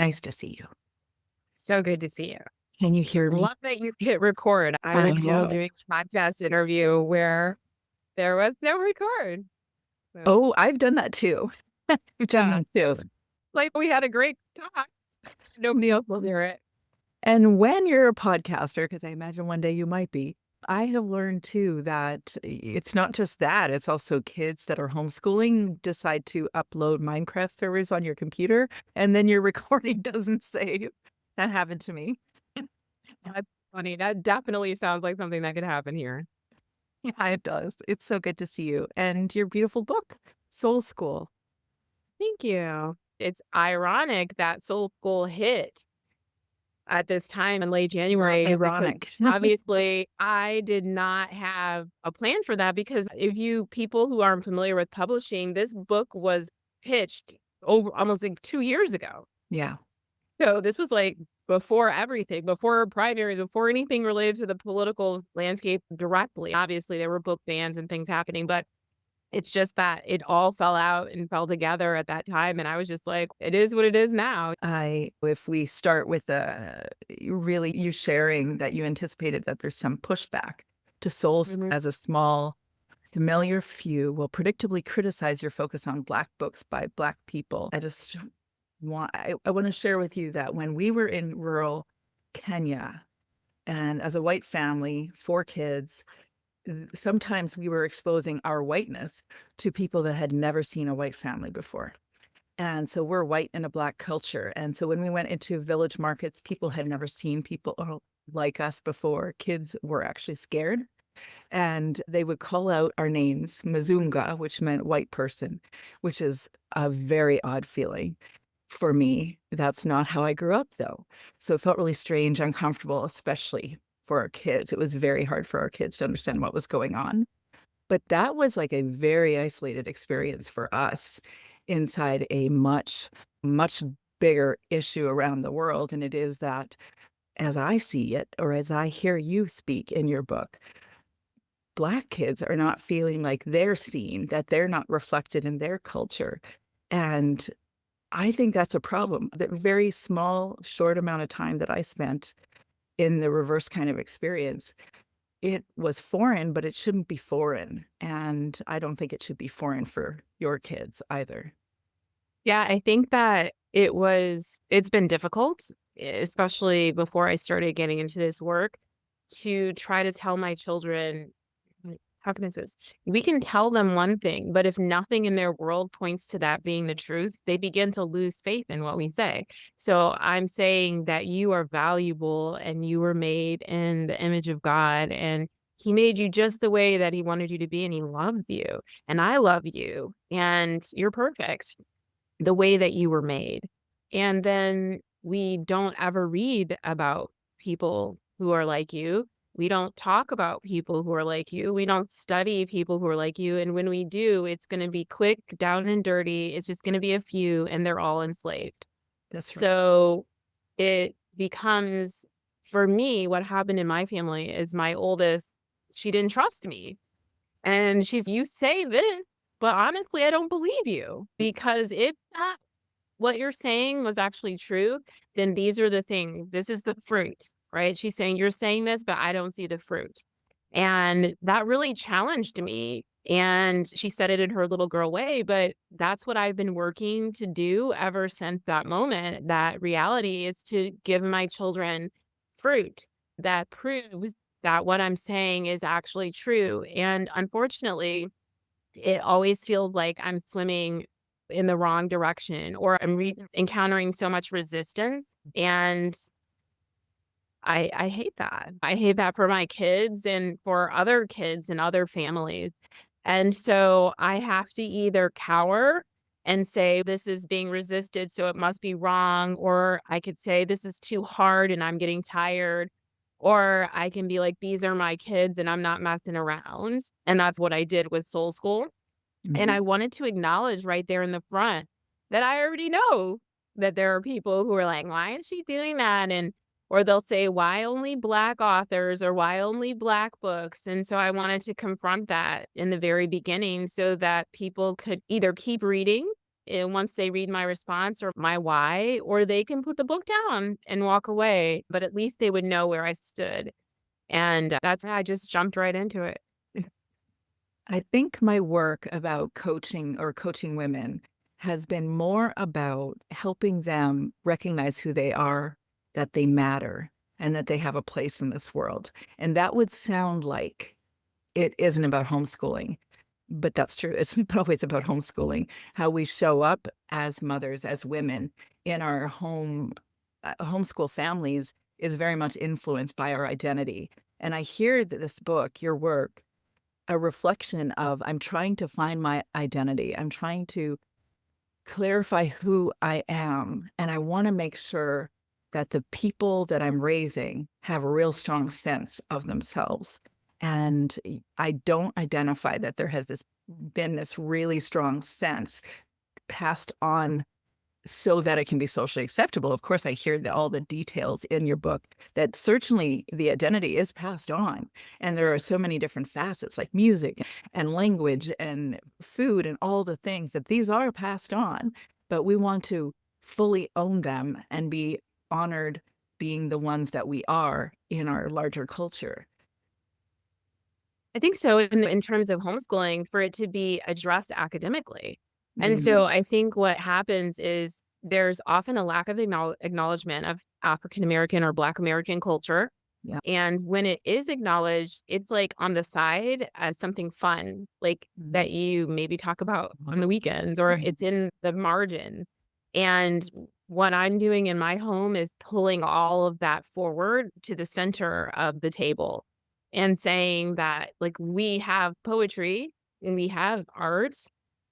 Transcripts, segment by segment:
Nice to see you. So good to see you. Can you hear me? Love that you hit record. I I recall know. doing a podcast interview where there was no record. So, Oh, I've done that too. I've done yeah, that too. like we had a great talk. Nobody else will hear it. And when you're a podcaster, because I imagine one day you might be, I have learned too that it's not just that, it's also kids that are homeschooling decide to upload Minecraft servers on your computer, and then your recording doesn't save. That happened to me. That's funny. That definitely sounds like something that could happen here. Yeah, it does. It's so good to see you. And your beautiful book, Soul School. Thank you. It's ironic that Soul School hit at this time in late January because Ironic. obviously I did not have a plan for that because if you people who aren't familiar with publishing, this book was pitched over almost like 2 years ago. Yeah. So this was like before everything, before primaries, before anything related to the political landscape directly. Obviously, there were book bans and things happening, but it's just that it all fell out and fell together at that time, and I was just like, "It is what it is now." If we start with really you sharing that you anticipated that there's some pushback to souls Mhm. as a small, familiar few will predictably criticize your focus on Black books by Black people. I want to share with you that when we were in rural Kenya and as a white family, 4 kids, sometimes we were exposing our whiteness to people that had never seen a white family before. And so we're white in a Black culture. And so when we went into village markets, people had never seen people like us before. Kids were actually scared. And they would call out our names, Mzunga, which meant white person, which is a very odd feeling for me. That's not how I grew up, though. So it felt really strange, uncomfortable, especially for our kids. It was very hard for our kids to understand what was going on. But that was like a very isolated experience for us inside a much, much bigger issue around the world. And it is that, as I see it, or as I hear you speak in your book, Black kids are not feeling like they're seen, that they're not reflected in their culture. And I think that's a problem. The very small, short amount of time that I spent in the reverse kind of experience, it was foreign, but it shouldn't be foreign, and I don't think it should be foreign for your kids either. Yeah, I think that it's been difficult, especially before I started getting into this work, to try to tell my children how can I say this? We can tell them one thing, but if nothing in their world points to that being the truth, they begin to lose faith in what we say. So I'm saying that you are valuable and you were made in the image of God and he made you just the way that he wanted you to be and he loves you and I love you and you're perfect the way that you were made. And then we don't ever read about people who are like you. We don't talk about people who are like you. We don't study people who are like you. And when we do, it's going to be quick, down and dirty. It's just going to be a few, and they're all enslaved. That's right. So it becomes, for me, what happened in my family is my oldest, she didn't trust me. And "You say this, but honestly, I don't believe you, because if that what you're saying was actually true, then these are the things. This is the fruit," right? She's saying, "You're saying this, but I don't see the fruit." And that really challenged me. And she said it in her little girl way, but that's what I've been working to do ever since that moment. That reality is to give my children fruit that proves that what I'm saying is actually true. And unfortunately, it always feels like I'm swimming in the wrong direction or I'm encountering so much resistance. And I hate that. I hate that for my kids and for other kids and other families. And so I have to either cower and say, this is being resisted, so it must be wrong. Or I could say, this is too hard and I'm getting tired. Or I can be like, these are my kids and I'm not messing around. And that's what I did with Soul School. And Mhm. I wanted to acknowledge right there in the front that I already know that there are people who are like, "Why is she doing that?" And or they'll say, "Why only Black authors?" or "Why only Black books?" And so I wanted to confront that in the very beginning so that people could either keep reading once they read my response or my why, or they can put the book down and walk away, but at least they would know where I stood. And that's I just jumped right into it. I think my work about coaching or coaching women has been more about helping them recognize who they are, that they matter, and that they have a place in this world. And that would sound like it isn't about homeschooling, but that's true. It's not always about homeschooling. How we show up as mothers, as women in our homeschool families is very much influenced by our identity. And I hear that this book, your work, a reflection of I'm trying to find my identity. I'm trying to clarify who I am, and I wanna make sure that the people that I'm raising have a real strong sense of themselves, and I don't identify that there has been this really strong sense passed on so that it can be socially acceptable. Of course, I hear all the details in your book that certainly the identity is passed on. And there are so many different facets like music and language and food and all the things that these are passed on. But we want to fully own them and be honored being the ones that we are in our larger culture. I think so in terms of homeschooling for it to be addressed academically. And so Mhm. I think what happens is there's often a lack of acknowledgement of African American or Black American culture. Yeah. And when it is acknowledged, it's like on the side as something fun, like Mhm. that you maybe talk about on the weekends or it's in the margin. And what I'm doing in my home is pulling all of that forward to the center of the table and saying that, like, we have poetry and we have art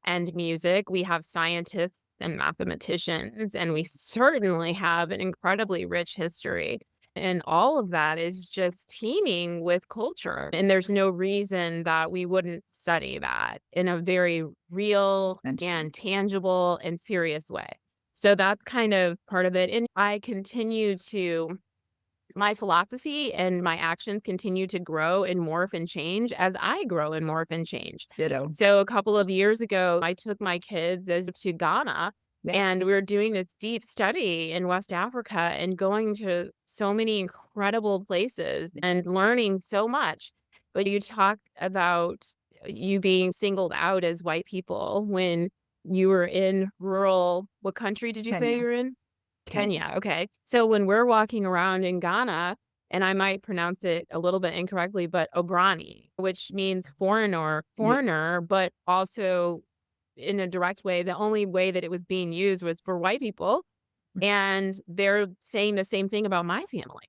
and music, we have scientists and mathematicians, and we certainly have an incredibly rich history. And all of that is just teeming with culture. And there's no reason that we wouldn't study that in a very real Mention. and tangible and serious way. So that's kind of part of it. And I continue to my philosophy and my actions continue to grow and morph and change as I grow and morph and change. Ditto. So a couple of years ago, I took my kids to Ghana Yeah. and we were doing this deep study in West Africa and going to so many incredible places and learning so much. But you talk about you being singled out as white people when you were in rural, what country did you say Kenya. you're in? Kenya. Kenya, okay. So when we're walking around in Ghana, and I might pronounce it a little bit incorrectly, but Obrani, which means Yes. foreigner, but also in a direct way, the only way that it was being used was for white people. And they're saying the same thing about my family.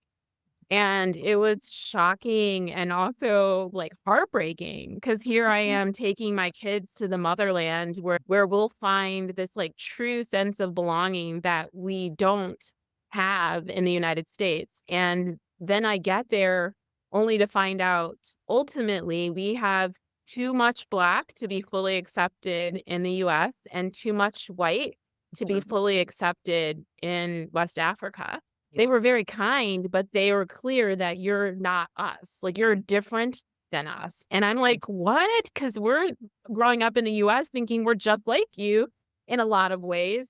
And it was shocking and also, like, heartbreaking because here I am taking my kids to the motherland where we'll find this, like, true sense of belonging that we don't have in the United States, and then I get there only to find out, ultimately, we have too much Black to be fully accepted in the US and too much white to be fully accepted in West Africa. They Yes. were very kind, but they were clear that you're not us, like, you're different than us, and I'm like, "What?" Because 'Cause we're growing up in the US thinking we're just like you in a lot of ways,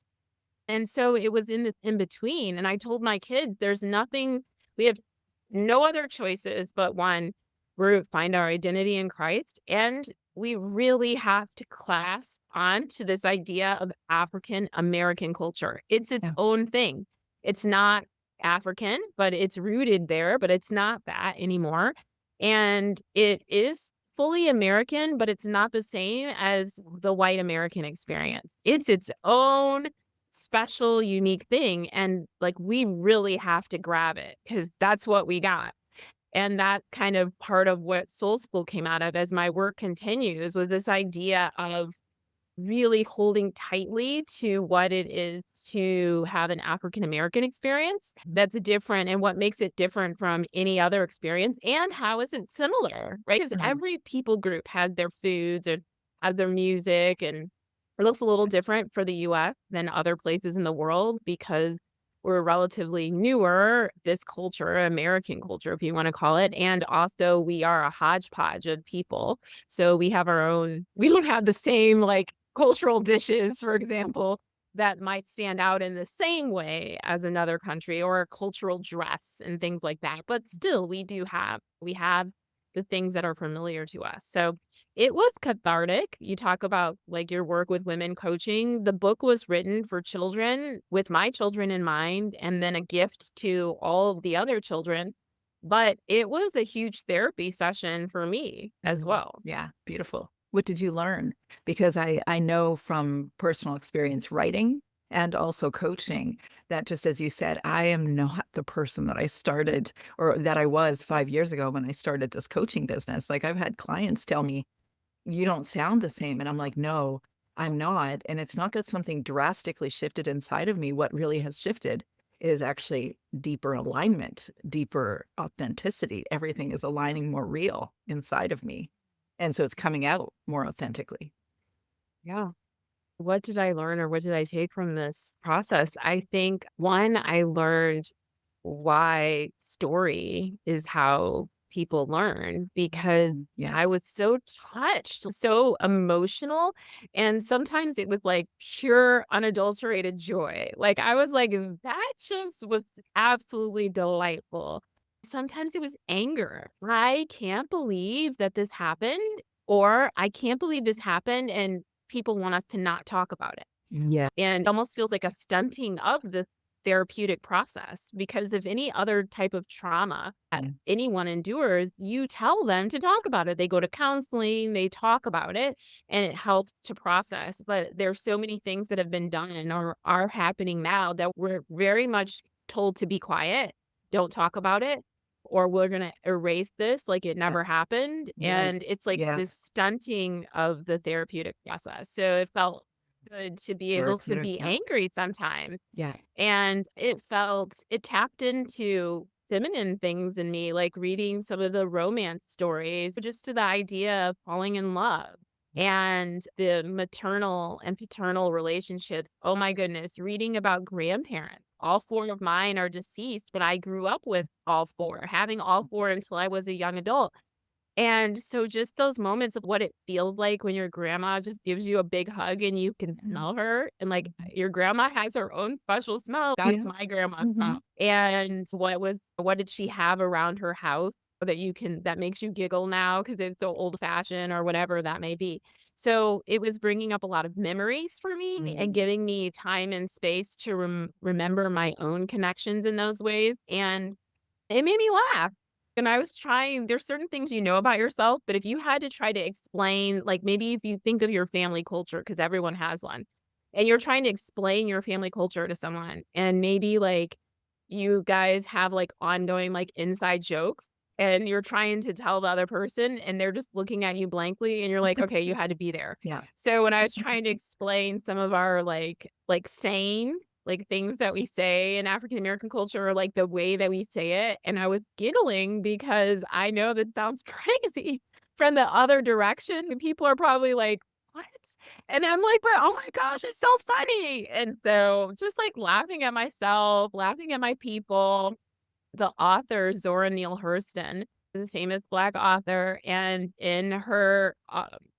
and so it was in the in between, and I told my kids, "There's nothing we have no other choices but one, we find our identity in Christ, and we really have to clasp on to this idea of African American culture. It's its Yeah. own thing. It's not African, but it's rooted there, but it's not that anymore. And it is fully American, but it's not the same as the white American experience. It's its own special, unique thing. And like, we really have to grab it because that's what we got. And that kind of part of what Soul School came out of as my work continues with this idea of really holding tightly to what it is to have an African American experience that's different and what makes it different from any other experience and how is it similar, right? Because Mhm. every people group had their foods or had their music and it looks a little different for the US than other places in the world because we're relatively newer, this culture, American culture, if you want to call it. And also we are a hodgepodge of people. So we have our own, we don't have the same like cultural dishes, for example, that might stand out in the same way as another country or a cultural dress and things like that. But still, we have the things that are familiar to us. So it was cathartic. You talk about like your work with women coaching. The book was written for children with my children in mind, and then a gift to all of the other children. But it was a huge therapy session for me as well. Yeah, beautiful. What did you learn? Because I know from personal experience writing and also coaching that just as you said, I am not the person that I started or that I was 5 years ago when I started this coaching business. Like I've had clients tell me, "You don't sound the same." And I'm like, "No, I'm not." And it's not that something drastically shifted inside of me. What really has shifted is actually deeper alignment, deeper authenticity. Everything is aligning more real inside of me. And so it's coming out more authentically. Yeah. What did I learn or what did I take from this process? I think one, I learned why story is how people learn because Yeah. I was so touched, so emotional. And sometimes it was like pure, unadulterated joy. Like I was like, that just was absolutely delightful. Sometimes it was anger. I can't believe that this happened, or I can't believe this happened. And people want us to not talk about it. Yeah. And it almost feels like a stunting of the therapeutic process because if any other type of trauma that Mm. anyone endures, you tell them to talk about it. They go to counseling, they talk about it, and it helps to process. But there's so many things that have been done or are happening now that we're very much told to be quiet, don't talk about it, or we're going to erase this like it never Yes. happened. Yes. And it's like this Yes. stunting of the therapeutic process. So it felt good to be able to Therapeutic. be Yeah. angry sometimes. Yeah. And it tapped into feminine things in me, like reading some of the romance stories, just to the idea of falling in love and the maternal and paternal relationships. Oh my goodness, reading about grandparents. All four of mine are deceased, but I grew up with all four, having all four until I was a young adult. And so just those moments of what it feels like when your grandma just gives you a big hug and you can Mhm. smell her, and, like, Mhm. your grandma has her own special smell. That's Yeah. my grandma's Mhm. smell. And what did she have around her house that makes you giggle now because it's so old-fashioned or whatever that may be. So, it was bringing up a lot of memories for me and Mm. giving me time and space to remember my own connections in those ways, and it made me laugh. And I was trying there's certain things you know about yourself, but if you had to try to explain, like, maybe if you think of your family culture, because everyone has one, and you're trying to explain your family culture to someone, and maybe, like, you guys have, like, ongoing, like, inside jokes, and you're trying to tell the other person, and they're just looking at you blankly, and you're like, "Okay, you had to be there." Yeah. So when I was trying to explain some of our, saying like, things that we say in African American culture or, like, the way that we say it, and I was giggling because I know that sounds crazy from the other direction, and people are probably like, "What?" And I'm like, "But, oh my gosh, it's so funny." And so, just, like, laughing at myself, laughing at my people. The author, Zora Neale Hurston, is a famous Black author, and in her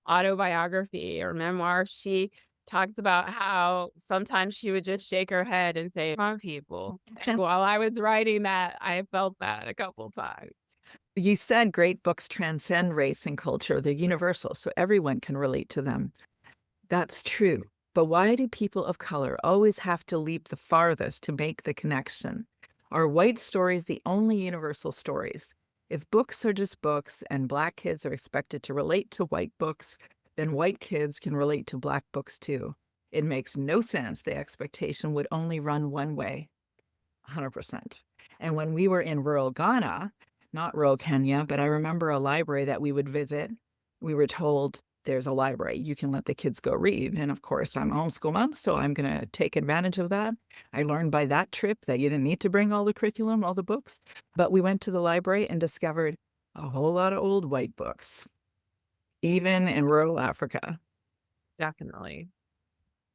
autobiography or memoir, she talks about how sometimes she would just shake her head and say, "My people." And while I was writing that, I felt that a couple times. You said great books transcend race and culture. They're universal, so everyone can relate to them. That's true. But why do people of color always have to leap the farthest to make the connection? Are white stories the only universal stories? If books are just books and Black kids are expected to relate to white books, then white kids can relate to Black books too. It makes no sense the expectation would only run one way. 100%. And when we were in rural Ghana, not rural Kenya, but I remember a library that we would visit, we were told there's a library. You can let the kids go read. And of course, I'm a homeschool mom, so I'm going to take advantage of that. I learned by that trip that you didn't need to bring all the curriculum, all the books. But we went to the library and discovered a whole lot of old white books, even in rural Africa. Definitely.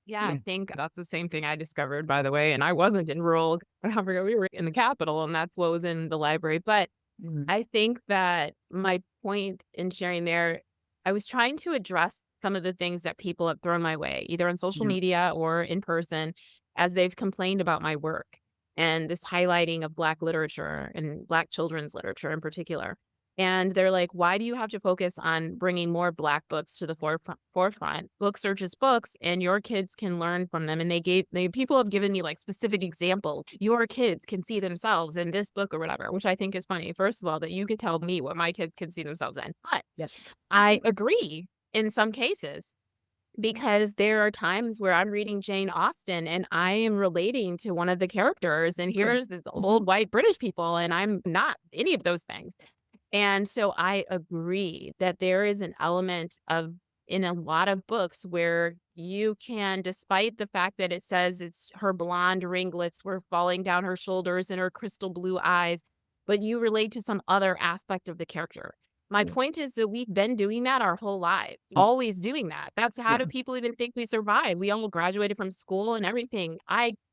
Yeah, Yeah. I think that's the same thing I discovered, by the way, and I wasn't in rural Africa, we were in the capital, and that's what was in the library, but Mm. I think that my point in sharing there, I was trying to address some of the things that people have thrown my way, either on social Yeah. media or in person, as they've complained about my work and this highlighting of Black literature and Black children's literature in particular. And they're like, why do you have to focus on bringing more Black books to the forefront? Books are just books, and your kids can learn from them. And people have given me like specific examples. Your kids can see themselves in this book or whatever, which I think is funny. First of all, that you could tell me what my kids can see themselves in. But Yes. I agree in some cases because there are times where I'm reading Jane Austen and I am relating to one of the characters, and Good. here's this old white British people, and I'm not any of those things. And so I agree that there is an element of in a lot of books where you can, despite the fact that it says it's her blonde ringlets were falling down her shoulders and her crystal blue eyes, but you relate to some other aspect of the character. My Yeah. point is that we've been doing that our whole life, always doing that. That's how Yeah. do people even think we survived? We all graduated from school and everything.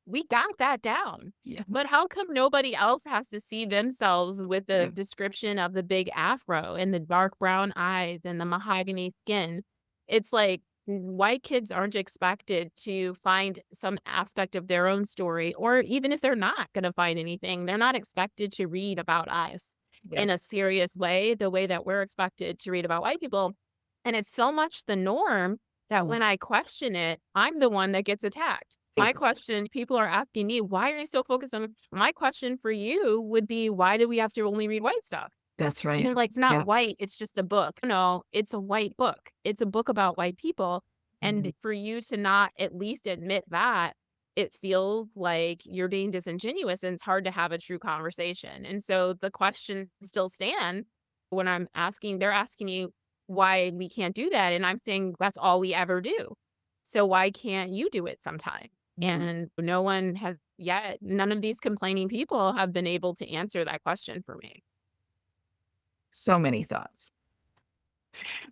We got that down. Yeah. But how come nobody else has to see themselves with the Yeah. description of the big afro and the dark brown eyes and the mahogany skin? It's like white kids aren't expected to find some aspect of their own story, or even if they're not going to find anything, they're not expected to read about us in a Yes. serious way, the way that we're expected to read about white people. And it's so much the norm that Mm. when I question it, I'm the one that gets attacked. My Yes. question, people are asking me, why are you so focused on my question for you would be, why do we have to only read white stuff? That's And right. they're like, it's not Yeah. white, it's just a book. No, it's a white book. It's a book about white people. Mhm. And for you to not at least admit that, it feels like you're being disingenuous and it's hard to have a true conversation. And so the question still stand when they're asking you why we can't do that. And I'm saying that's all we ever do. So why can't you do it sometime? Mhm. And no one has yet, none of these complaining people have been able to answer that question for me. So many thoughts.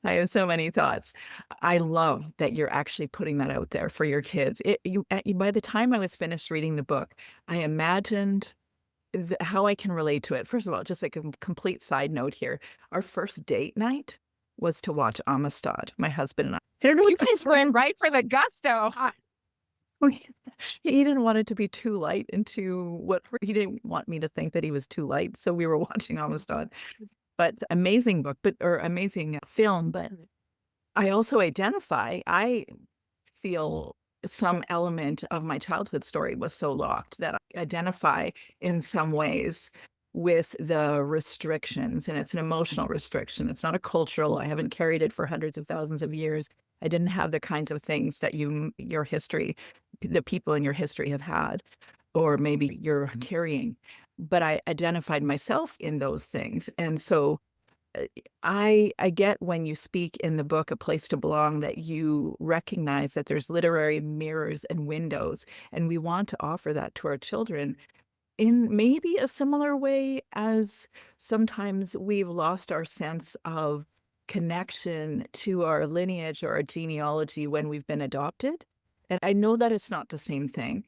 I have so many thoughts. I love that you're actually putting that out there for your kids. By the time I was finished reading the book, I imagined how I can relate to it. First of all, just like a complete side note here, our first date night was to watch Amistad, my husband and I. I don't know You what guys were in right for the gusto, huh? he didn't want it to be too light and too what he didn't want me to think that he was too light, so we were watching Amistad. But amazing book, but or amazing film, but I feel some element of my childhood story was so locked that I identify in some ways with the restrictions, and it's an emotional restriction. It's not a cultural. I haven't carried it for hundreds of thousands of years. I didn't have the kinds of things that your history, the people in your history have had, or maybe you're carrying. But I identified myself in those things, and so uh, I get when you speak in the book, A Place to Belong, that you recognize that there's literary mirrors and windows, and we want to offer that to our children in maybe a similar way as sometimes we've lost our sense of connection to our lineage or our genealogy when we've been adopted. And I know that it's not the same thing,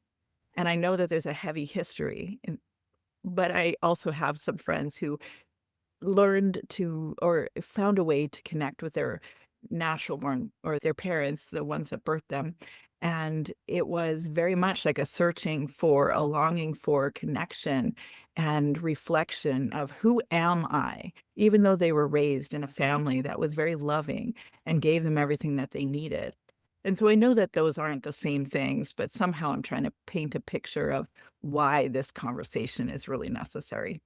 and I know that there's a heavy history, but I also have some friends who learned to or found a way to connect with their natural born or their parents, the ones that birthed them. And it was very much like a searching for a longing for connection and reflection of who am I, even though they were raised in a family that was very loving and gave them everything that they needed. And so I know that those aren't the same things, but somehow I'm trying to paint a picture of why this conversation is really necessary.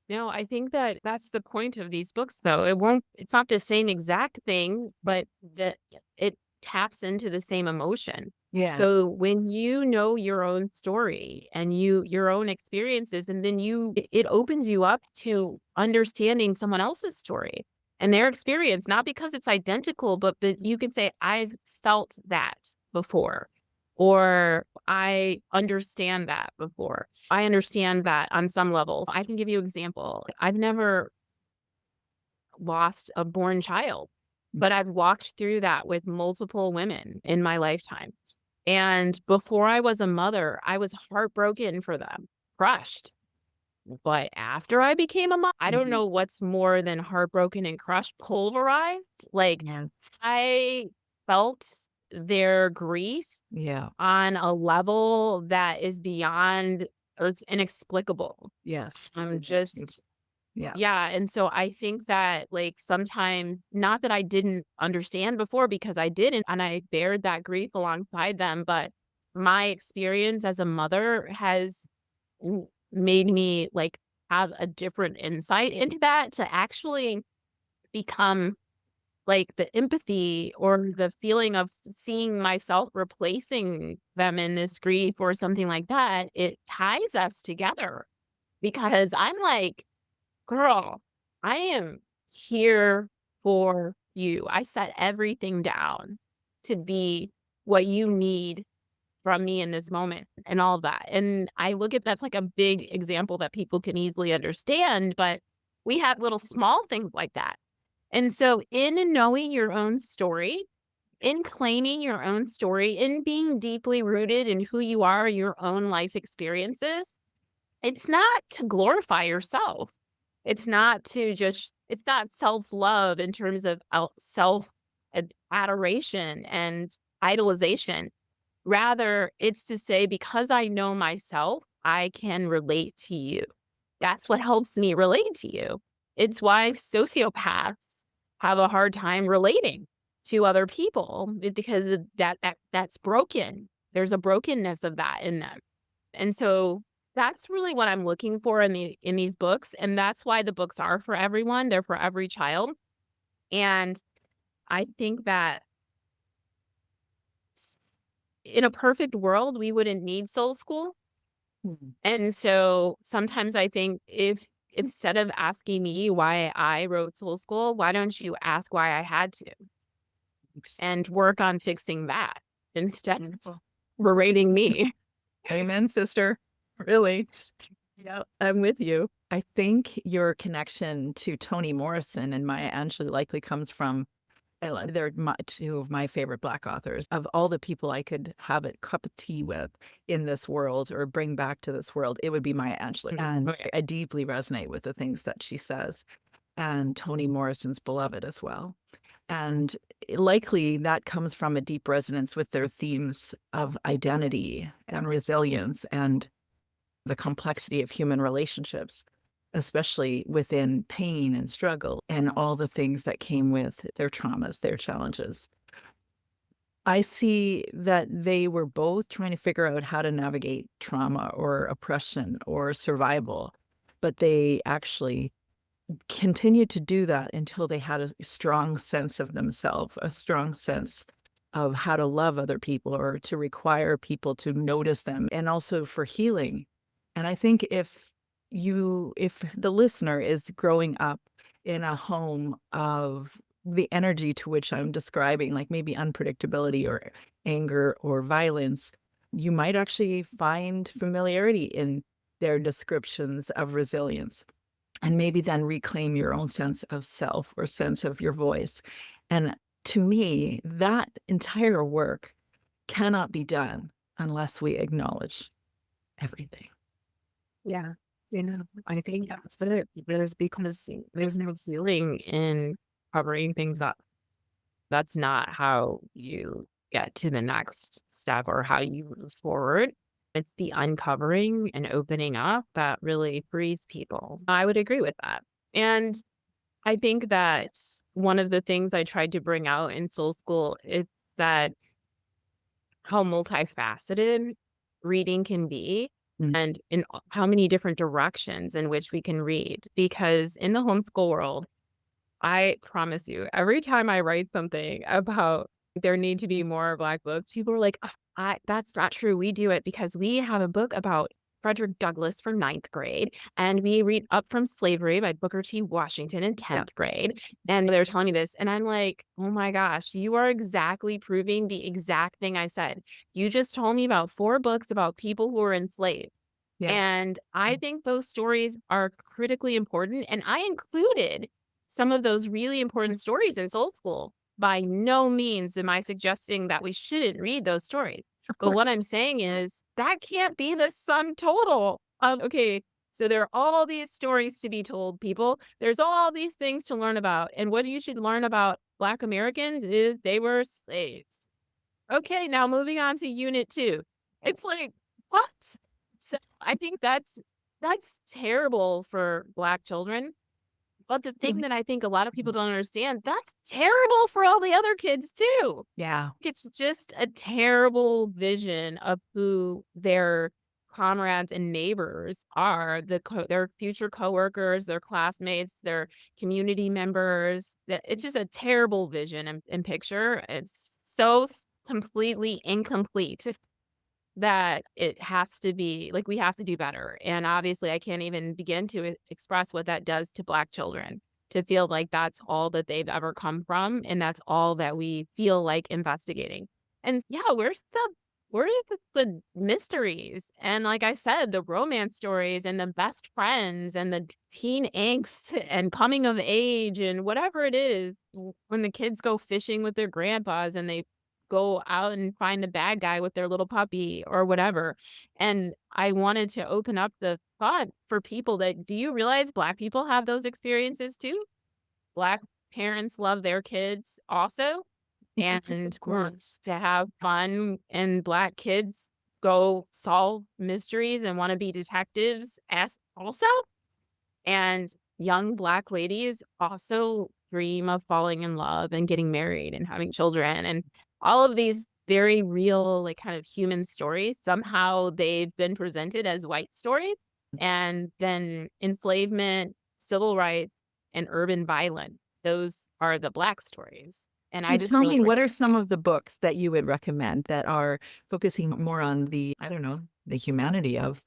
No, I think that that's the point of these books, though. It's not the same exact thing, but that it taps into the same emotion. Yeah. So when you know your own story and your own experiences, and then it opens you up to understanding someone else's story and their experience, not because it's identical, but you can say, I've felt that before. Or I understand that before. I understand that on some levels. I can give you an example. I've never lost a born child, but I've walked through that with multiple women in my lifetime. And before I was a mother, I was heartbroken for them, crushed. But after I became a mom, I don't Mhm. know what's more than heartbroken and crushed, pulverized. Like, Yeah. I felt their grief Yeah. on a level that is beyond it's inexplicable. Yes. I'm You just yeah. yeah, and so I think that, like, sometimes not that I didn't understand before because I didn't, and I bared that grief alongside them, but my experience as a mother has made me, like, have a different insight into that to actually become like, the empathy or the feeling of seeing myself replacing them in this grief or something like that, it ties us together because I'm like, "Girl, I am here for you. I set everything down to be what you need from me in this moment," and all that, and I look at that's like a big example that people can easily understand, but we have little small things like that. And so in knowing your own story, in claiming your own story, in being deeply rooted in who you are, your own life experiences, it's not to glorify yourself. It's not self-love in terms of self adoration and idolization. Rather, it's to say, because I know myself, I can relate to you. That's what helps me relate to you. It's why sociopaths have a hard time relating to other people because of that's broken. There's a brokenness of that in them. And so that's really what I'm looking for in these books, and that's why the books are for everyone. They're for every child. And I think that in a perfect world, we wouldn't need Soul School. Mhm. And so sometimes I think if instead of asking me why I wrote Soul School, why don't you ask why I had to Thanks. and work on fixing that instead of Wonderful. berating me? Amen, sister. Really. Yeah, I'm with you. I think your connection to Toni Morrison and Maya Angelou likely comes from they're two of my favorite Black authors. Of all the people I could have a cup of tea with in this world or bring back to this world, it would be Maya Angelou. Mhm. And Oh, yeah. I deeply resonate with the things that she says, and Toni Morrison's beloved as well. And likely that comes from a deep resonance with their themes of identity and resilience and the complexity of human relationships, especially within pain and struggle and all the things that came with their traumas, their challenges. I see that they were both trying to figure out how to navigate trauma or oppression or survival, but they actually continued to do that until they had a strong sense of themselves, a strong sense of how to love other people or to require people to notice them, and also for healing. And I think if the listener is growing up in a home of the energy to which I'm describing, like maybe unpredictability or anger or violence, you might actually find familiarity in their descriptions of resilience and maybe then reclaim your own sense of self or sense of your voice. And to me, that entire work cannot be done unless we acknowledge everything. Yeah. I think that's it. Because there's no healing in covering things up. That's not how you get to the next step or how you move forward. It's the uncovering and opening up that really frees people. I would agree with that. And I think that one of the things I tried to bring out in Soul School is that how multifaceted reading can be Mm, and in how many different directions in which we can read. Because in the homeschool world, I promise you, every time I write something about there need to be more Black books, people are like, "Ugh, that's not true. We do it because we have a book about Frederick Douglass for ninth grade, and we read Up from Slavery by Booker T. Washington in yeah, 10th grade." And they're telling me this, and I'm like, oh my gosh, you are exactly proving the exact thing I said. You just told me about 4 books about people who were enslaved. yeah, And I think those stories are critically important, and I included some of those really important stories in Soul School. By no means am I suggesting that we shouldn't read those stories. of But what course. I'm saying is that can't be the sum total of, okay, So there are all these stories to be told, people. There's all these things to learn about. And what you should learn about Black Americans is they were slaves. Okay, now moving on to unit 2. It's like, what? So I think that's terrible for Black children. But the thing Mhm. that I think a lot of people don't understand, that's terrible for all the other kids too. Yeah. It's just a terrible vision of who their comrades and neighbors are, their future coworkers, their classmates, their community members. That it's just a terrible vision and picture. It's so completely incomplete that it has to be like, we have to do better, and obviously, I can't even begin to express what that does to Black children, to feel like that's all that they've ever come from, and that's all that we feel like investigating. And, yeah, where's the mysteries? And like I said, the romance stories and the best friends and the teen angst and coming of age and whatever it is, when the kids go fishing with their grandpas and they go out and find the bad guy with their little puppy or whatever. And I wanted to open up the thought for people that, do you realize Black people have those experiences too? Black parents love their kids also and Of want course. to have fun, and Black kids go solve mysteries and wanna be detectives as also. And young Black ladies also dream of falling in love and getting married and having children, and all of these very real, like, kind of human stories. Somehow they've been presented as white stories, and then enslavement, civil rights, and urban violence, those are the Black stories. And So I just tell feel me, like we're what are some of the books that you would recommend that are focusing more on the, I don't know, the humanity of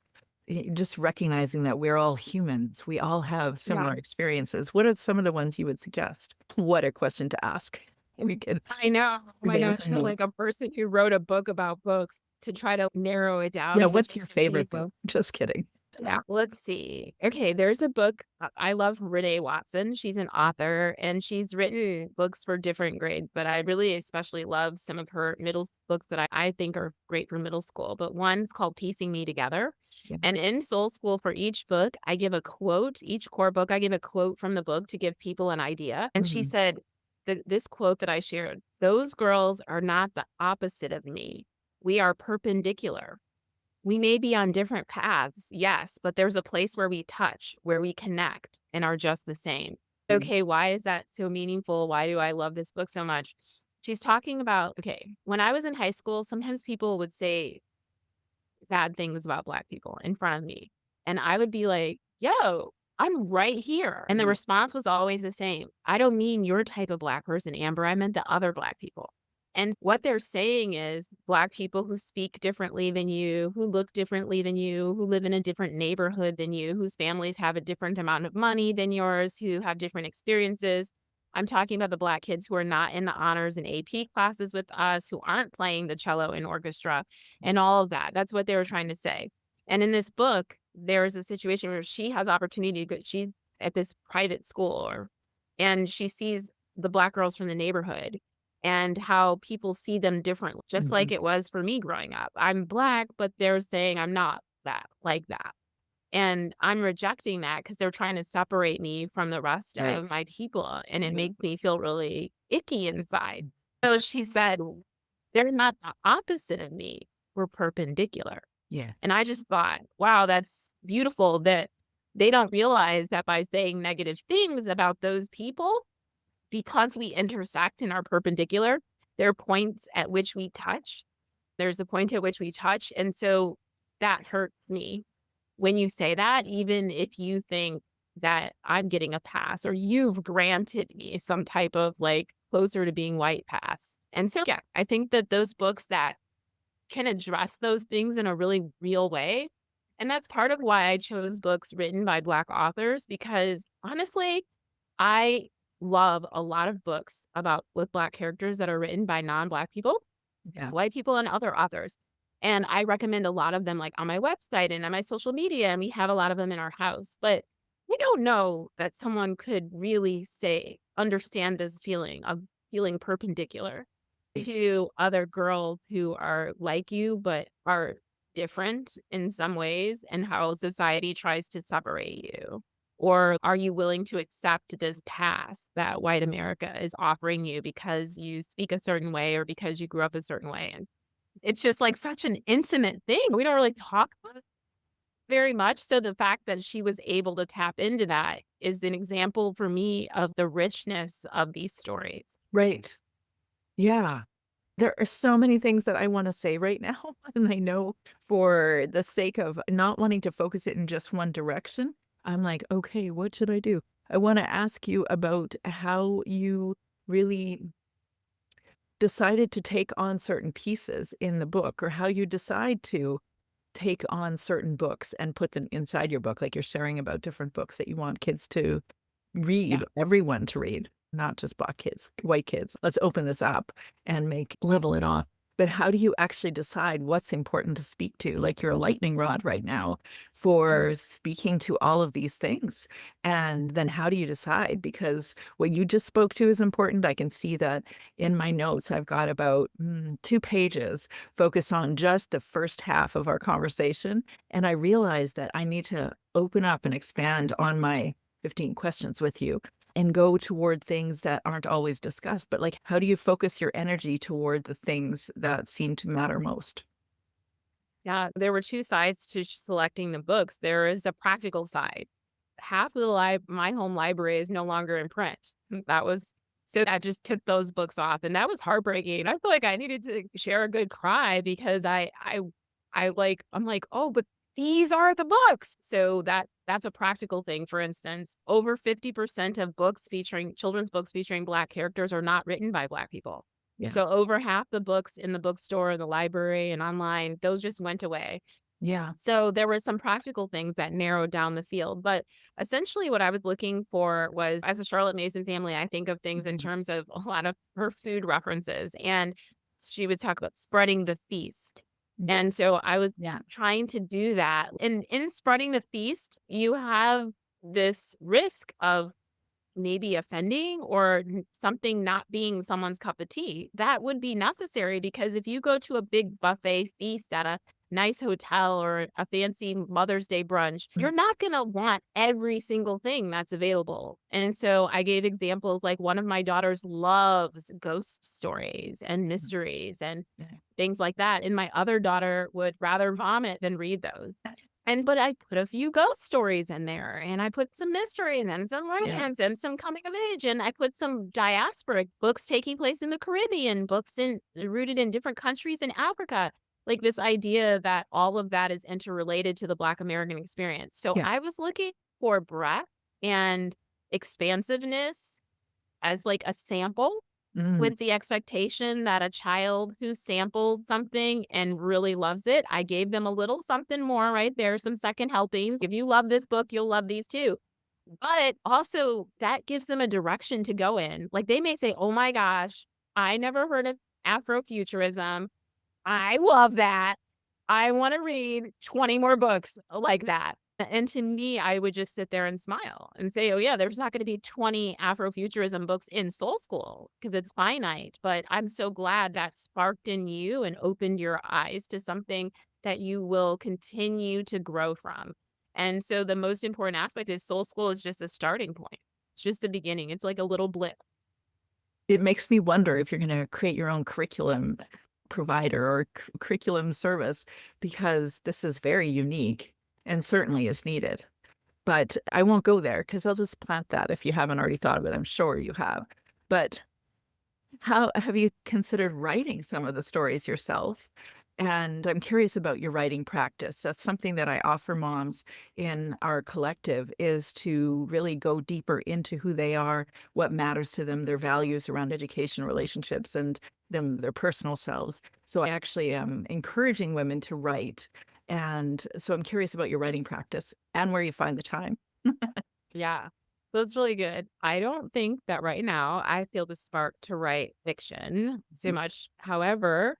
just recognizing that we're all humans. We all have yeah. similar experiences. What are some of the ones you would suggest? What a question to ask. We could I know. Oh my debate. gosh, I feel like a person who wrote a book about books to try to narrow it down Yeah, to what's your just a favorite book? few. Just kidding. Yeah, let's see. Okay, there's a book. I love Renee Watson. She's an author and she's written books for different grades, but I really especially love some of her middle books that I think are great for middle school. But one's called Piecing Me Together. Yeah. And in Soul School, for each book, I give a quote. Each core book, I give a quote from the book to give people an idea. And she Mhm. said, this quote that I shared, those girls are not the opposite of me. We are perpendicular. We may be on different paths, yes, but there's a place where we touch, where we connect and are just the same. Mm. Okay, why is that so meaningful? Why do I love this book so much? She's talking about, okay, when I was in high school, sometimes people would say bad things about Black people in front of me. And I would be like, yo, I'm right here. And the response was always the same. I don't mean your type of Black person, Amber. I meant the other Black people. And what they're saying is Black people who speak differently than you, who look differently than you, who live in a different neighborhood than you, whose families have a different amount of money than yours, who have different experiences. I'm talking about the Black kids who are not in the honors and AP classes with us, who aren't playing the cello in orchestra, and all of that. That's what they were trying to say. And in this book, there is a situation where she has opportunity to go, she's at this private school, and she sees the Black girls from the neighborhood and how people see them differently, just like Mhm. it was for me growing up. I'm Black, but they're saying I'm not that, like that. And I'm rejecting that because they're trying to separate me from the rest of Right. my people, and it makes me feel really icky inside. So she said, "They're not the opposite of me, we're perpendicular." Yeah. And I just thought, wow, that's beautiful that they don't realize that by saying negative things about those people, because we intersect and are perpendicular, there are points at which we touch. There's a point at which we touch, and so that hurts me when you say that, even if you think that I'm getting a pass or you've granted me some type of, like, closer to being white pass. And so, yeah, I think that those books that can address those things in a really real way, and that's part of why I chose books written by Black authors, because honestly, I love a lot of books about with Black characters that are written by non-Black people, Yeah. white people, and other authors. And I recommend a lot of them, like, on my website and on my social media, and we have a lot of them in our house. But we don't know that someone could really say understand this feeling of feeling perpendicular Right. to other girls who are like you, but are different in some ways and how society tries to separate you? Or are you willing to accept this path that white America is offering you because you speak a certain way or because you grew up a certain way? And it's just like such an intimate thing. We don't really talk about it very much. So the fact that she was able to tap into that is an example for me of the richness of these stories. Right. Yeah. There are so many things that I wanna say right now, and I know for the sake of not wanting to focus it in just one direction, I'm like, "Okay, what should I do?" I wanna ask you about how you really decided to take on certain pieces in the book, or how you decide to take on certain books and put them inside your book, like you're sharing about different books that you want kids to read, Yeah. everyone to read, not just black kids, white kids. Let's open this up and make level it off. But how do you actually decide what's important to speak to? Like you're a lightning rod right now for speaking to all of these things. And then how do you decide? Because what you just spoke to is important. I can see that in my notes. I've got about 2 pages focused on just the first half of our conversation. And I realized that I need to open up and expand on my 15 questions with you and go toward things that aren't always discussed. But like, how do you focus your energy toward the things that seem to matter most? Yeah, there were 2 sides to selecting the books. There is a practical side. Half of the my home library is no longer in print. That was so that just took those books off, and that was heartbreaking. I feel like I needed to share a good cry because I'm like, "Oh, but these are the books." So that's a practical thing. For instance, over 50% of books featuring children's books featuring Black characters are not written by Black people. Yeah. So over half the books in the bookstore, the library, and online, those just went away. Yeah. So there were some practical things that narrowed down the field. But essentially, what I was looking for was as a Charlotte Mason family, I think of things in Mhm. terms of a lot of her food references. And she would talk about spreading the feast. Mm. And so I was Yeah. trying to do that. And in spreading the feast, you have this risk of maybe offending or something not being someone's cup of tea. That would be necessary because if you go to a big buffet feast at a nice hotel or a fancy Mother's Day brunch, Mm. you're not going to want every single thing that's available. And so I gave examples like one of my daughters loves ghost stories and mysteries and Yeah. things like that. And my other daughter would rather vomit than read those. And but I put a few ghost stories in there, and I put some mystery and then some Yeah. romance and some coming of age, and I put some diasporic books taking place in the Caribbean, books in rooted in different countries in Africa. Like this idea that all of that is interrelated to the Black American experience. So Yeah. I was looking for breadth and expansiveness as like a sample Mm. with the expectation that a child who sampled something and really loves it, I gave them a little something more, right? There's some second helpings. If you love this book, you'll love these too. But also, that gives them a direction to go in. Like they may say, oh my gosh, I never heard of Afrofuturism. I love that. I wanna read 20 more books like that. And to me, I would just sit there and smile and say, "Oh, yeah, there's not gonna be 20 Afrofuturism books in Soul School because it's finite." But I'm so glad that sparked in you and opened your eyes to something that you will continue to grow from. And so the most important aspect is Soul School is just a starting point. It's just the beginning. It's like a little blip. It makes me wonder if you're gonna create your own curriculum provider or curriculum service, because this is very unique and certainly is needed. But I won't go there because 'cause I'll just plant that if you haven't already thought of it. I'm sure you have. But how have you considered writing some of the stories yourself? And I'm curious about your writing practice. That's something that I offer moms in our collective, is to really go deeper into who they are, what matters to them, their values around education, relationships, and their personal selves. So I actually am encouraging women to write. And so I'm curious about your writing practice and where you find the time. Yeah. That's really good. I don't think that right now I feel the spark to write fiction so much. However,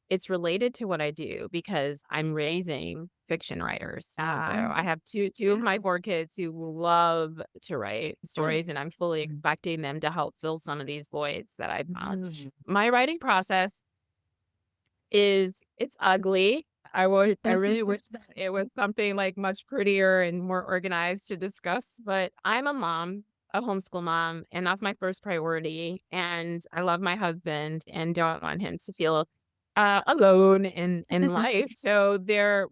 it's related to what I do because I'm raising fiction writers. So Ah, I have two of my 4 kids who love to write good. stories, and I'm fully expecting them to help fill some of these voids that I found. Mhm. My writing process is it's ugly. I really wish that it was something, like, much prettier and more organized to discuss, but I'm a mom, a homeschool mom, and that's my first priority, and I love my husband and don't want him to feel, alone in life, so there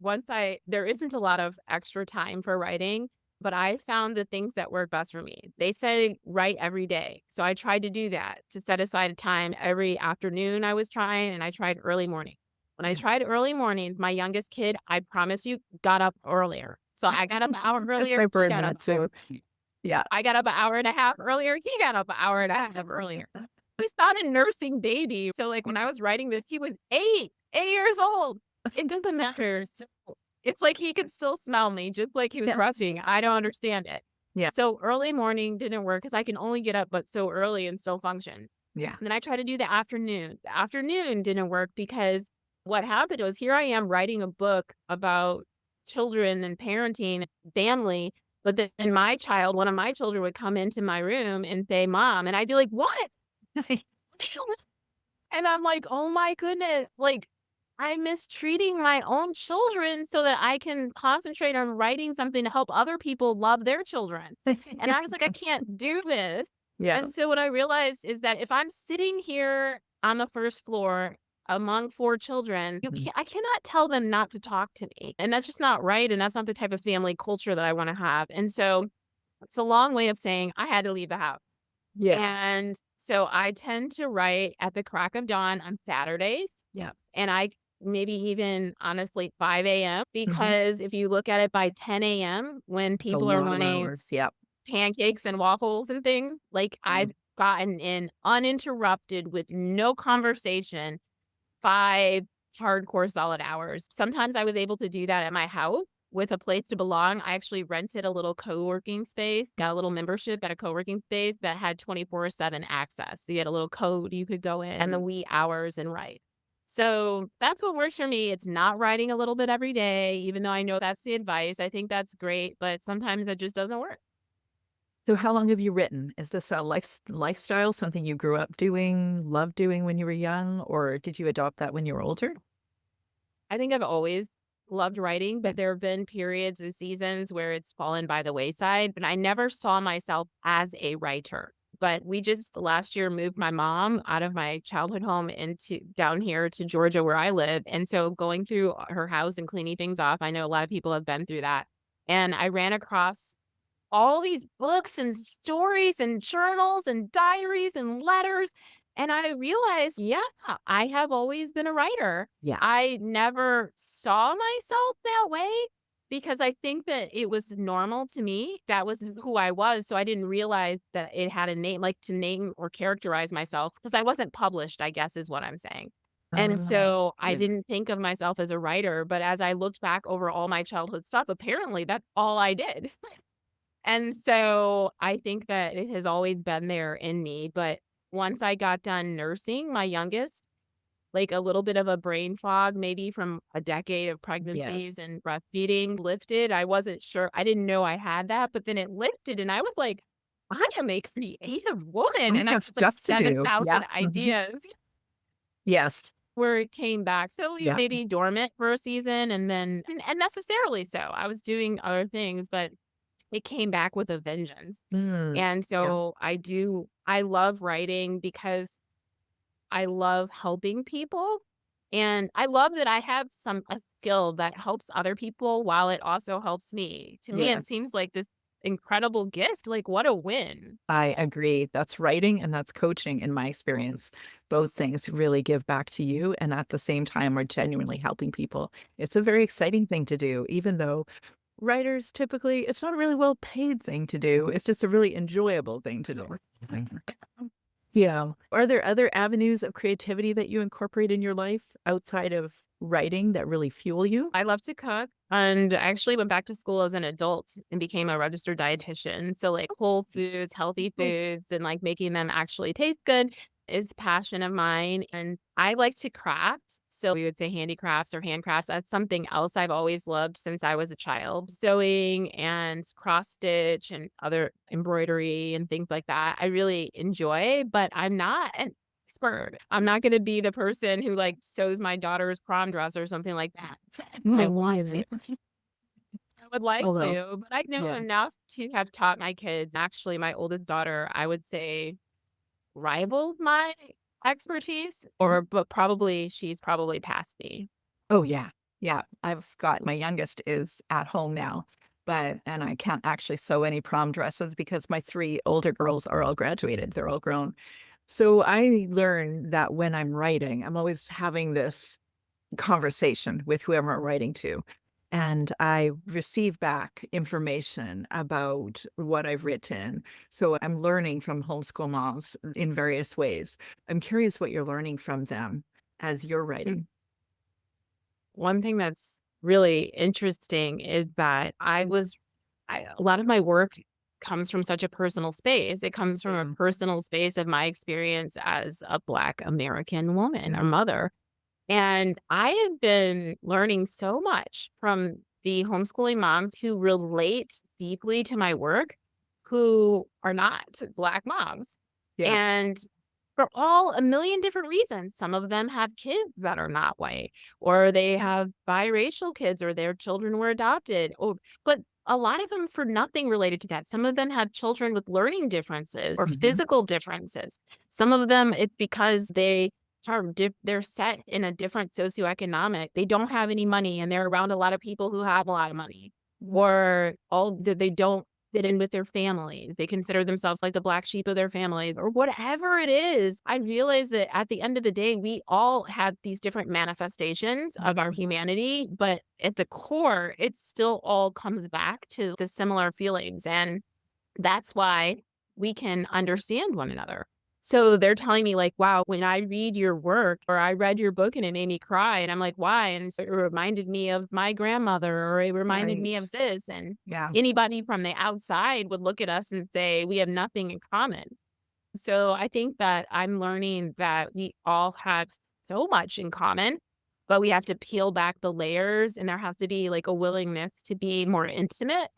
isn't a lot of extra time for writing, but I found the things that work best for me. They say write every day, so I tried to do that, to set aside a time every afternoon I was trying, and I tried early morning. When I Yeah. tried early mornings, my youngest kid, I promise you, got up earlier. So I got up an hour earlier, I've he heard got up that an hour. too. Yeah. I got up an hour and a half earlier, he got up an hour and a half earlier. He's not a nursing baby. So, like, when I was writing this, he was 8 years old. It doesn't matter. So it's like he could still smell me just like he was Yeah. breastfeeding. I don't understand it. Yeah. So early morning didn't work because I can only get up but so early and still function. Yeah. Then I tried to do the afternoon. The afternoon didn't work because what happened was here I am writing a book about children and parenting, family, but then one of my children would come into my room and say, "Mom," and I'd be like, "What?" And I'm like, "Oh my goodness, like, I'm mistreating my own children so that I can concentrate on writing something to help other people love their children." And I was like, "I can't do this." Yeah. And so what I realized is that if I'm sitting here on the first floor among 4 children, Mhm. I cannot tell them not to talk to me, and that's just not right, and that's not the type of family culture that I wanna have, and so it's a long way of saying I had to leave the house. Yeah. And so I tend to write at the crack of dawn on Saturdays, Yeah. and I maybe even honestly 5 a.m. Mhm. because if you look at it by 10 a.m. when It's a people are lot of wanting hours. Yep. pancakes and waffles and things, like Mm. I've gotten in uninterrupted with no conversation 5 hardcore solid hours. Sometimes I was able to do that at my house with a place to belong. I actually rented a little co-working space, got a little membership at a co-working space that had 24/7 access. So you had a little code you could go in the wee hours and write. So that's what works for me. It's not writing a little bit every day, even though I know that's the advice. I think that's great, but sometimes it just doesn't work. So how long have you written? Is this a lifestyle, something you grew up doing, loved doing when you were young, or did you adopt that when you were older? I think I've always loved writing, but there have been periods and seasons where it's fallen by the wayside, but I never saw myself as a writer. But we just last year moved my mom out of my childhood home into down here to Georgia where I live. And so going through her house and cleaning things off, I know a lot of people have been through that. And I ran across all these books and stories and journals and diaries and letters, and I realized, yeah, I have always been a writer. Yeah. I never saw myself that way because I think that it was normal to me. That was who I was, so I didn't realize that it had a name like, to name or characterize myself because I wasn't published, I guess, is what I'm saying. And Oh, so I yeah. didn't think of myself as a writer, but as I looked back over all my childhood stuff, apparently that's all I did. And so I think that it has always been there in me, but once I got done nursing my youngest, like a little bit of a brain fog, maybe from a decade of Yes. pregnancies and breastfeeding lifted. I wasn't sure. I didn't know I had that, but then it lifted and I was like, I am a creative woman. I And I have had like stuff to do. Yeah. 7,000 Mhm. ideas Yes. where it came back. So you Yeah. maybe dormant for a season and then, and necessarily so. I was doing other things, but it came back with a vengeance. Mm. And Yeah. so I love writing because I love helping people, and I love that I have a skill that helps other people while it also helps me. To me, Yeah. it seems like this incredible gift, like, what a win. I agree. That's writing and that's coaching in my experience. Both things really give back to you and at the same time are genuinely helping people. It's a very exciting thing to do, even though writers typically, it's not a really well paid thing to do. It's just a really enjoyable thing to do. Yeah. Are there other avenues of creativity that you incorporate in your life outside of writing that really fuel you? I love to cook, and I actually went back to school as an adult and became a registered dietitian. So, like, whole foods, healthy Oh, foods, and, like, making them actually taste good is a passion of mine, and I like to craft. So we would say handicrafts or handcrafts. That's something else I've always loved since I was a child. Sewing and cross stitch and other embroidery and things like that, I really enjoy, but I'm not an expert. I'm not gonna be the person who, like, sews my daughter's prom dress or something like that. I Oh, want is to. it? I would like Although, to, but I know yeah. enough to have taught my kids. Actually, my oldest daughter, I would say, rivaled my expertise, or but probably she's probably past me. Oh, yeah. Yeah. I've got my youngest is at home now, and I can't actually sew any prom dresses because my 3 older girls are all graduated. They're all grown. So I learned that when I'm writing, I'm always having this conversation with whoever I'm writing to. And I receive back information about what I've written. So I'm learning from homeschool moms in various ways. I'm curious what you're learning from them as you're Mm. writing. One thing that's really interesting is that a lot of my work comes from such a personal space. It comes from a Mhm. personal space of my experience as a Black American woman, a Yeah. mother. And I have been learning so much from the homeschooling moms who relate deeply to my work, who are not Black moms. Yeah. And for all a million different reasons. Some of them have kids that are not white, or they have biracial kids, or their children were adopted. But a lot of them for nothing related to that. Some of them have children with learning differences or Mhm. physical differences. Some of them, it's because they're set in a different socioeconomic. They don't have any money and they're around a lot of people who have a lot of money, or they don't fit in with their families. They consider themselves like the black sheep of their families or whatever it is. I realize that at the end of the day, we all have these different manifestations of our Mhm. humanity, but at the core, it still all comes back to the similar feelings. And that's why we can understand one another. So they're telling me like, "Wow, when I read your work or I read your book and it made me cry." And I'm like, "Why?" And so it reminded me of my grandmother or it reminded me of Right. this. And Yeah. anybody from the outside would look at us and say, "We have nothing in common." So I think that I'm learning that we all have so much in common, but we have to peel back the layers and there has to be like a willingness to be more intimate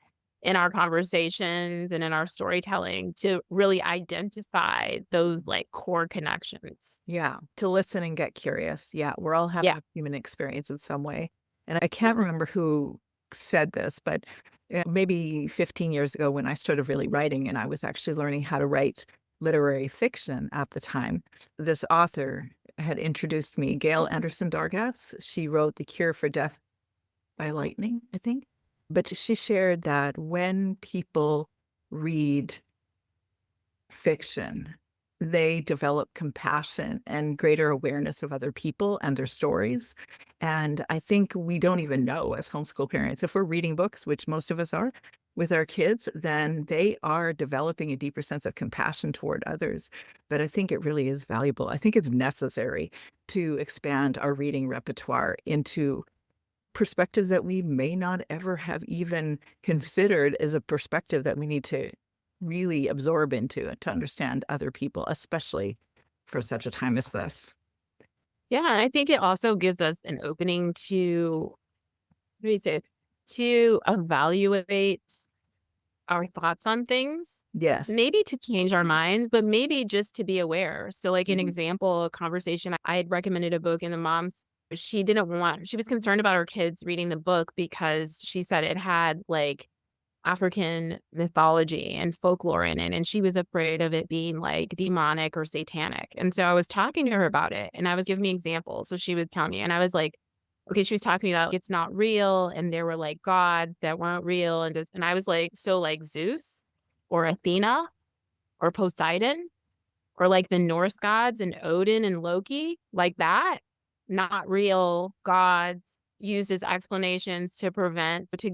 in our conversations and in our storytelling to really identify those like core connections. Yeah. To listen and get curious. Yeah. We're all having Yeah. a human experience in some way. And I can't remember who said this, but maybe 15 years ago when I started really writing and I was actually learning how to write literary fiction at the time, this author had introduced me, Gail Anderson Dargass. She wrote The Cure for Death by Lightning, I think. But she shared that when people read fiction, they develop compassion and greater awareness of other people and their stories. And I think we don't even know as homeschool parents, if we're reading books, which most of us are, with our kids, then they are developing a deeper sense of compassion toward others. But I think it really is valuable. I think it's necessary to expand our reading repertoire into perspectives that we may not ever have even considered as a perspective that we need to really absorb into to understand other people, especially for such a time as this. Yeah. And I think it also gives us an opening to, what do you say, to evaluate our thoughts on things, Yes. maybe to change our minds, but maybe just to be aware. So, like, an Mhm. example, a conversation, I had recommended a book and the she was concerned about her kids reading the book because she said it had, like, African mythology and folklore in it, and she was afraid of it being, like, demonic or satanic, and so I was talking to her about it, and I was giving me examples, so she was telling me, and I was like, okay, she was talking about it's not real, and there were, like, gods that weren't real, and I was like, "So, like, Zeus or Athena or Poseidon or, like, the Norse gods and Odin and Loki, like that? Not real gods used as explanations to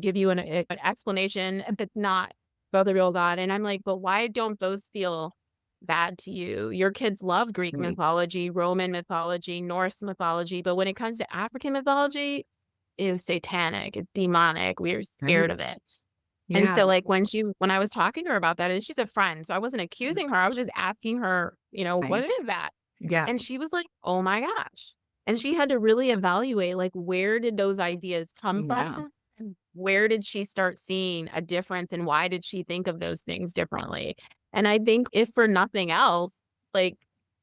give you an explanation that's not about the real God." And I'm like, "But why don't those feel bad to you? Your kids love Greek Right. mythology, Roman mythology, Norse mythology, but when it comes to African mythology, it's satanic, it's demonic, we're scared of Right. it." And Yeah. so, like, when I was talking to her about that, and she's a friend, so I wasn't accusing her, I was just asking her, "What Right. is that?" Yeah. And she was like, "Oh my gosh." And she had to really evaluate, like, where did those ideas come Yeah. from? And where did she start seeing a difference, and why did she think of those things differently? And I think if for nothing else, like,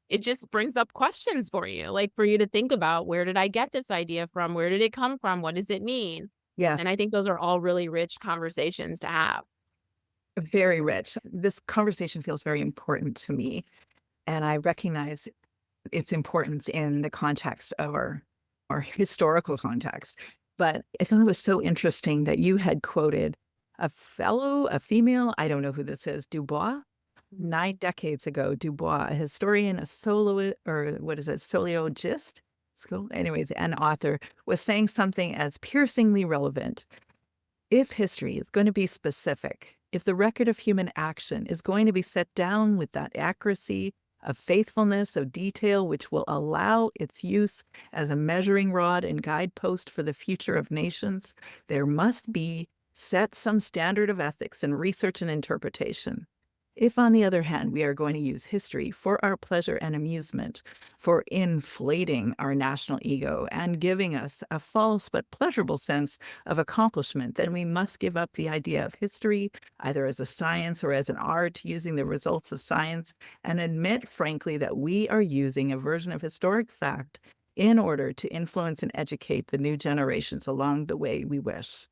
it just brings up questions for you, like for you to think about, where did I get this idea from? Where did it come from? What does it mean? Yeah, And I think those are all really rich conversations to have. very rich. This conversation feels very important to me, and I recognize its importance in the context of our historical context. But I thought it was so interesting that you had quoted a female, I don't know who this is, Dubois? 9 decades ago, Dubois, a historian, a solo or what is it, sociologist? Anyways, an author, was saying something as piercingly relevant. If history is going to be specific, if the record of human action is going to be set down with that accuracy, of faithfulness, of detail, which will allow its use as a measuring rod and guidepost for the future of nations, there must be set some standard of ethics in research and interpretation. If, on the other hand, we are going to use history for our pleasure and amusement, for inflating our national ego and giving us a false but pleasurable sense of accomplishment, then we must give up the idea of history, either as a science or as an art, using the results of science, and admit, frankly, that we are using a version of historic fact in order to influence and educate the new generations along the way we wish.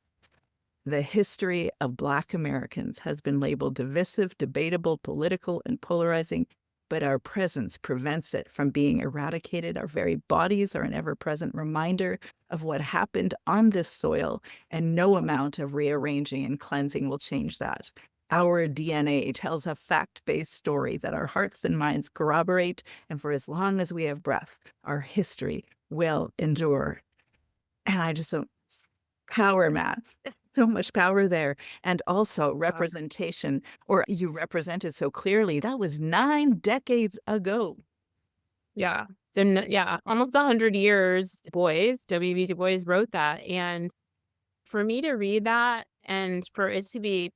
The history of Black Americans has been labeled divisive, debatable, political, and polarizing, but our presence prevents it from being eradicated. Our very bodies are an ever present reminder of what happened on this soil, and no amount of rearranging and cleansing will change that. Our DNA tells a fact based story that our hearts and minds corroborate, and for as long as we have breath, our history will endure. And I just don't, power, Matt. So much power there. And also representation, or you represented so clearly. That was 9 decades ago. Yeah. So, yeah, almost 100 years. Du Bois, W.B. Du Bois wrote that. And for me to read that and for it to be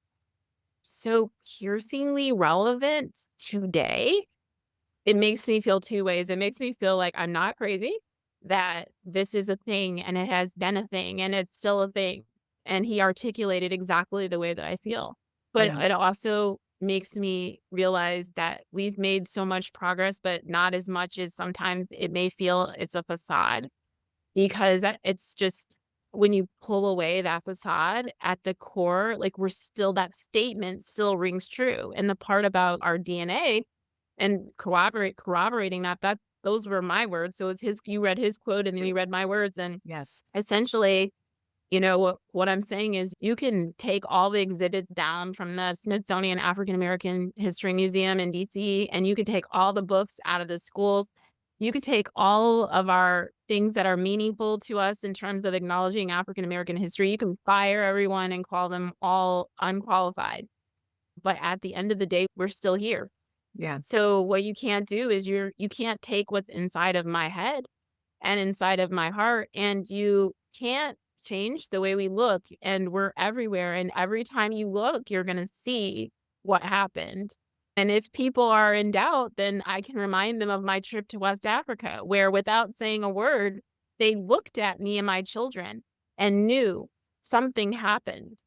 so piercingly relevant today, it makes me feel 2 ways. It makes me feel like I'm not crazy, that this is a thing and it has been a thing and it's still a thing. And he articulated exactly the way that I feel. But Yeah. it also makes me realize that we've made so much progress, but not as much as sometimes it may feel it's a facade. Because it's just when you pull away that facade at the core, like, we're still that statement still rings true, and the part about our DNA and corroborating that those were my words, so it's his you read his quote, and then you read my words, and Yes. essentially, what I'm saying is you can take all the exhibits down from the Smithsonian African American History Museum in DC, and you could take all the books out of the schools. You could take all of our things that are meaningful to us in terms of acknowledging African American history. You can fire everyone and call them all unqualified. But at the end of the day, we're still here. Yeah. So what you can't do is you can't take what's inside of my head and inside of my heart, and you can't change the way we look, and we're everywhere, and every time you look, you're gonna see what happened, and if people are in doubt, then I can remind them of my trip to West Africa, where without saying a word, they looked at me and my children and knew something happened.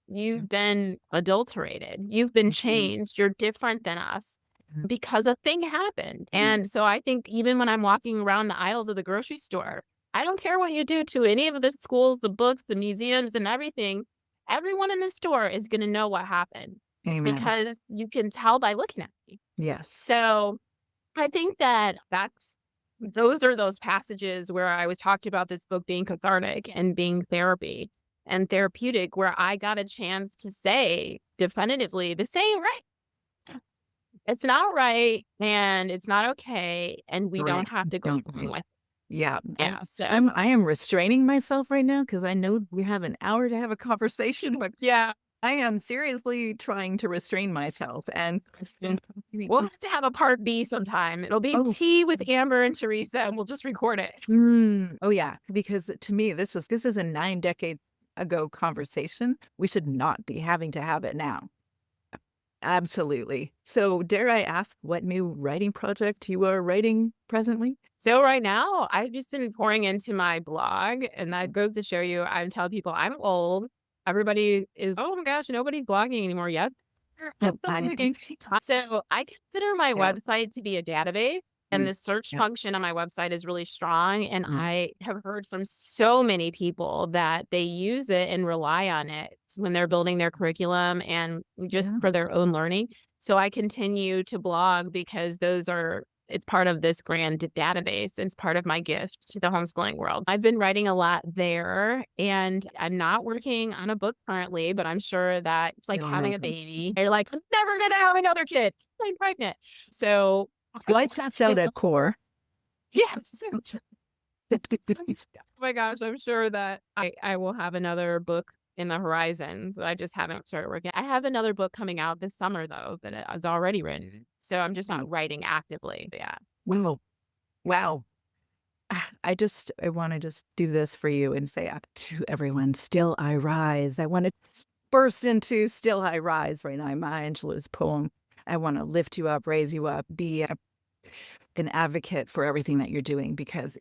Yeah. You've been adulterated. You've been Mhm. changed. You're different than us Mhm. because a thing happened. Mm. And so I think even when I'm walking around the aisles of the grocery store, I don't care what you do to any of the schools, the books, the museums, and everything. Everyone in the store is going to know what happened Amen. because you can tell by looking at me. Yes. So I think that those are those passages where I was talking about this book being cathartic and being therapy and therapeutic, where I got a chance to say definitively, "This ain't right. It's not right, and it's not okay, and we don't Right. have to go Don't along with it." Yeah. Yeah, so I am restraining myself right now because I know we have an hour to have a conversation, but yeah, I am seriously trying to restrain myself and we'll have to have a part B sometime. It'll be oh, tea with Amber and Teresa, and we'll just record it. oh yeah, because to me this is a 9 decade ago conversation. We should not be having to have it now. Absolutely. So, dare I ask what new writing project you are writing presently? So right now, I've just been pouring into my blog, and that goes to show you, I tell people I'm old. Everybody is, oh my gosh, nobody's blogging anymore yet. I'm Oh, still blogging. So I consider my yeah. website to be a database. And the search Yep. function on my website is really strong, and Mm. I have heard from so many people that they use it and rely on it when they're building their curriculum and just Yeah. for their own learning. So I continue to blog because it's part of this grand database. It's part of my gift to the homeschooling world. I've been writing a lot there, and I'm not working on a book currently, but I'm sure that it's like It'll having a happen. baby. You're like, "I'm never gonna have another kid. I'm pregnant." So Life that's out at core. yes. Oh my gosh, I'm sure that I will have another book in the horizon, but I just haven't started working. I have another book coming out this summer though that is already written. So I'm just not writing actively. But yeah. Wow. Wow. I wanna just do this for you and say to everyone, "Still I rise." I wanna burst into "Still I rise" right now, Maya Angelou's poem. I wanna lift you up, raise you up, be an advocate for everything that you're doing because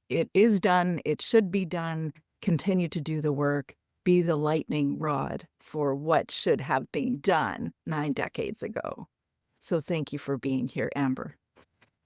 it is done, it should be done, continue to do the work, be the lightning rod for what should have been done 9 decades ago. So thank you for being here, Amber.